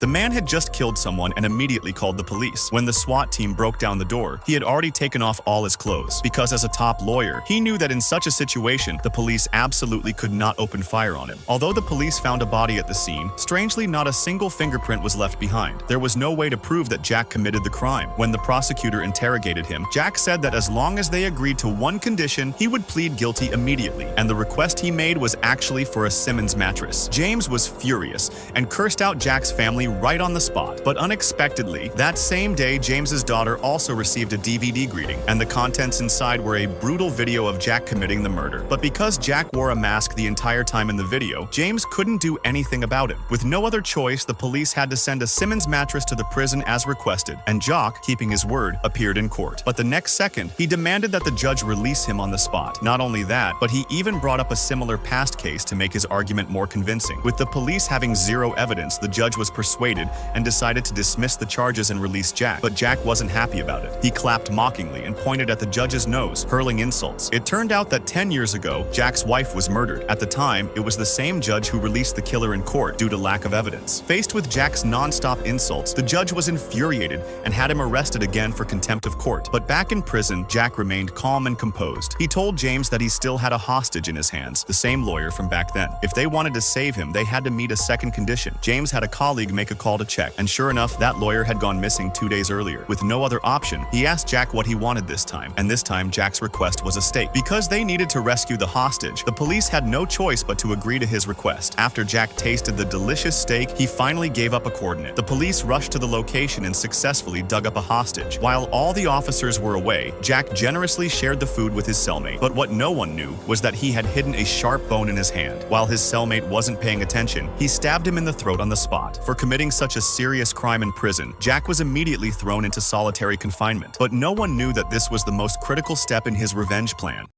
The man had just killed someone and immediately called the police. When the SWAT team broke down the door, he had already taken off all his clothes, because as a top lawyer, he knew that in such a situation, the police absolutely could not open fire on him. Although the police found a body at the scene, strangely not a single fingerprint was left behind. There was no way to prove that Jack committed the crime. When the prosecutor interrogated him, Jack said that as long as they agreed to one condition, he would plead guilty immediately, and the request he made was actually for a Simmons mattress. James was furious and cursed out Jack's family right on the spot. But unexpectedly, that same day, James's daughter also received a DVD greeting, and the contents inside were a brutal video of Jack committing the murder. But because Jack wore a mask the entire time in the video, James couldn't do anything about it. With no other choice, the police had to send a Simmons mattress to the prison as requested, and Jock, keeping his word, appeared in court. But the next second, he demanded that the judge release him on the spot. Not only that, but he even brought up a similar past case to make his argument more convincing. With the police having zero evidence, the judge was persuaded and decided to dismiss the charges and release Jack. But Jack wasn't happy about it. He clapped mockingly and pointed at the judge's nose, hurling insults. It turned out that 10 years ago, Jack's wife was murdered. At the time, it was the same judge who released the killer in court due to lack of evidence. Faced with Jack's non-stop insults, the judge was infuriated and had him arrested again for contempt of court. But back in prison, Jack remained calm and composed. He told James that he still had a hostage in his hands, the same lawyer from back then. If they wanted to save him, they had to meet a second condition. James had a colleague make a call to check, and sure enough, that lawyer had gone missing 2 days earlier. With no other option, he asked Jack what he wanted this time, and this time Jack's request was a steak. Because they needed to rescue the hostage, the police had no choice but to agree to his request. After Jack tasted the delicious steak, he finally gave up a coordinate. The police rushed to the location and successfully dug up a hostage. While all the officers were away, Jack generously shared the food with his cellmate. But what no one knew was that he had hidden a sharp bone in his hand. While his cellmate wasn't paying attention, he stabbed him in the throat on the spot. For committing such a serious crime in prison, Jack was immediately thrown into solitary confinement. But no one knew that this was the most critical step in his revenge plan.